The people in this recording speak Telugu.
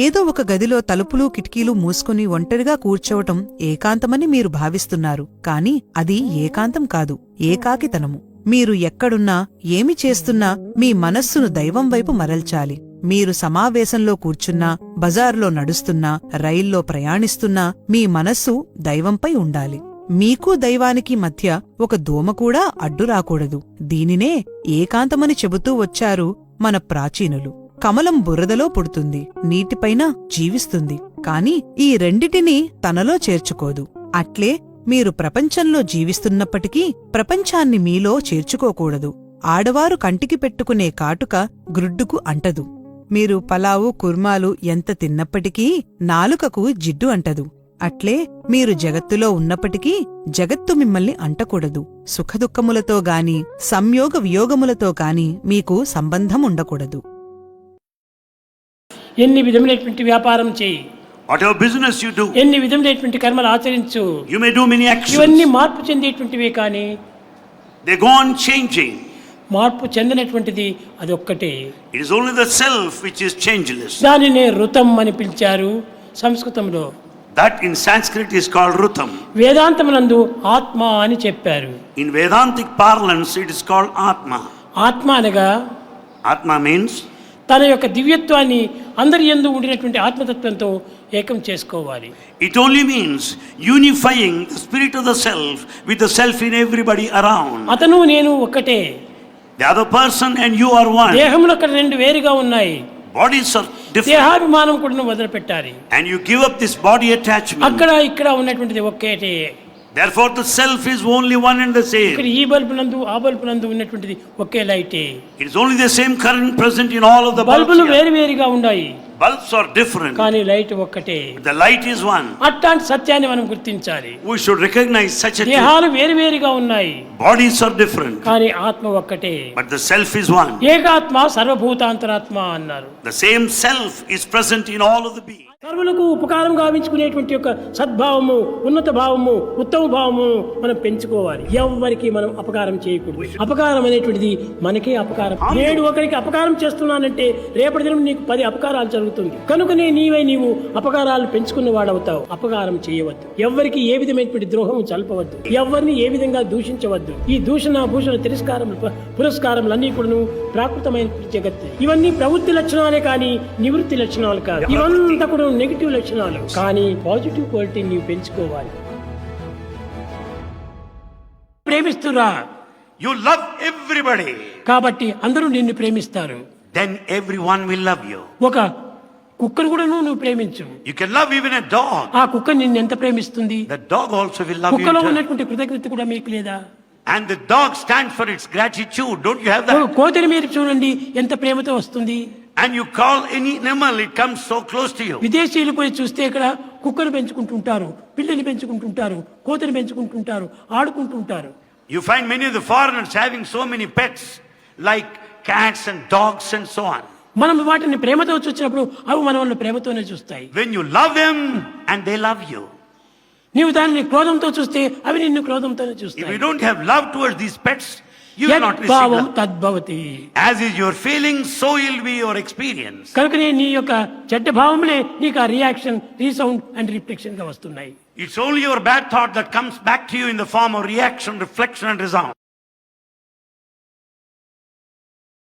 ఏదో ఒక గదిలో తలుపులు కిటికీలు మూసుకుని ఒంటరిగా కూర్చోవటం ఏకాంతమని మీరు భావిస్తున్నారు, కాని అది ఏకాంతం కాదు, ఏకాకితనము. మీరు ఎక్కడున్నా ఏమి చేస్తున్నా మీ మనస్సును దైవం వైపు మరల్చాలి. మీరు సమావేశంలో కూర్చున్నా, బజార్లో నడుస్తున్నా, రైల్లో ప్రయాణిస్తున్నా మీ మనస్సు దైవంపై ఉండాలి. మీకూ దైవానికి మధ్య ఒక దోమ కూడా అడ్డు రాకూడదు. దీనినే ఏకాంతమని చెబుతూ వచ్చారు మన ప్రాచీనులు. కమలం బురదలో పుడుతుంది, నీటిపైన జీవిస్తుంది, కాని ఈ రెండిటినీ తనలో చేర్చుకోదు. అట్లే మీరు ప్రపంచంలో జీవిస్తున్నప్పటికీ ప్రపంచాన్ని మీలో చేర్చుకోకూడదు. ఆడవారు కంటికి పెట్టుకునే కాటుక గ్రుడ్డుకు అంటదు. మీరు పలావు కుర్మాలు ఎంత తిన్నప్పటికీ నాలుకకు జిడ్డు అంటదు. అట్లే మీరు జగత్తులో ఉన్నప్పటికీ జగత్తు మిమ్మల్ని అంటకూడదు. సుఖదుఖములతో గాని సంయోగ వియోగములతో కాని మీకు సంబంధం ఉండకూడదు. ఎన్ని విధములైనటువంటి వ్యాపారం చేయి, whatever business you do, ఎన్ని విధములైనటువంటి కర్మలు ఆచరించు, you may do many actions, ఇవన్నీ మార్పు చెందేటువంటివే కానీ they go on changing. మార్పు చెందినటువంటిది అది ఒక్కటే. It is only the self which is changeless. దానినే ఋతం అని పిలిచారు సంస్కృతంలో. That in Sanskrit is called Rutam. వేదాంతమునందు ఆత్మ అని చెప్పారు. In Vedantic parlance it is called Atma. ఆత్మ అనగా Atma means తన యొక్క దివ్యత్వాన్ని అందరి యందు ఉండినటువంటి ఆత్మతత్వంతో ఏకం చేసుకోవాలి. It only means unifying the spirit of the self with the self in everybody around. అతను నేను ఒక్కటే. The other person and you are one. దేహములు అక్కడ రెండు వేరుగా ఉన్నాయి. Bodies are different. దేహాభిమానం కూడా వదిలిపెట్టాలి. And you give up this body attachment. అక్కడ ఇక్కడ ఉన్నటువంటిది ఒక్కటే. Therefore the self is only one and the same. ఇక్కడ ఈ బల్బు నందు ఆ బల్బు నందు ఉన్నటువంటిది ఒకే లైటే. It is only the same current present in all of the bulbs. బల్బులు వేరువేరుగా ఉన్నాయి. Bulbs are different. కానీ లైట్ ఒక్కటే. The light is one. అట్లాంటి సత్యాన్ని మనం గుర్తించాలి. We should recognize such a truth. దేహాలు వేరువేరుగా ఉన్నాయి. Bodies are different. కానీ ఆత్మ ఒక్కటే. But the self is one. ఏకాత్మ సర్వభూతాంతరాత్మ అన్నారు. The same self is present in all of the beings. సర్వులకు ఉపకారం గావించుకునేటువంటి యొక్క సద్భావము, ఉన్నత భావము, ఉత్తమ భావము మనం పెంచుకోవాలి. ఎవరికి మనం అపకారం చేయకూడదు. అపకారం అనేటువంటిది మనకే అపకారం. నేడు ఒకరికి అపకారం చేస్తున్నానంటే రేపటి దినం నీకు 10 అపకారాలు జరుగుతుంది. కనుకనే నీవు అపకారాలు పెంచుకున్న వాడవుతావు. అపకారం చేయవద్దు. ఎవరికి ఏ విధమైనటువంటి ద్రోహం చల్పవద్దు. ఎవరిని ఏ విధంగా దూషించవద్దు. ఈ దూషణ భూషణ తిరస్కారములు పురస్కారములు అన్ని కూడా ప్రాకృతమైన జగత్తు. ఇవన్నీ ప్రవృత్తి లక్షణాలే కానీ నివృత్తి లక్షణాలు కాదు. ఇవంతా కూడా నెగిటివ్ లక్షణాలు. కానీ పాజిటివ్ క్వాలిటీ నీవు పెంచుకోవాలి. ప్రేమిస్తురా, You love everybody. కాబట్టి అందరూ నిన్ను ప్రేమిస్తారు. Then everyone will love you. ఒక కుక్కను కూడా నువ్వు ప్రేమించు. You can love even a dog. ఆ కుక్క నిన్ను ఎంత ప్రేమిస్తుంది. The dog also will love you. కుక్కలో ఉన్నటువంటి కృతజ్ఞత కూడా మీకు లేదా? And the dog stands for its gratitude. Don't you have that? కోతిని మీరు చూడండి ఎంత ప్రేమతో వస్తుంది. And you call any animal, it comes so close to you. విదేశీయులు పోయి చూస్తే ఇక్కడ కుక్కను పెంచుకుంటుంటారు, పిల్లిని పెంచుకుంటుంటారు, కోతిని పెంచుకుంటుంటారు, ఆడుకుంటుంటారు. You find many of the foreigners having so many pets like cats and dogs and so on. మనం వాటిని ప్రేమతో చూసినప్పుడు అవి మనల్ని ప్రేమతోనే చూస్తాయి. When you love them and they love you. నీవు దానిని క్రోధంతో చూస్తే అవి నిన్ను క్రోధంతోనే If చూస్తాయి. you don't have love towards these pets, you will not receive భావం love. తద్భవతి. As is your feeling, so will be your experience. కనుకనే నీ యొక్క చెడ్డ భావములే నీకు ఆ రియాక్షన్, రీసౌండ్ అండ్ రిఫ్లెక్షన్ గా వస్తున్నాయి. It's only your bad thought that comes back to you in the form of reaction, reflection and resound.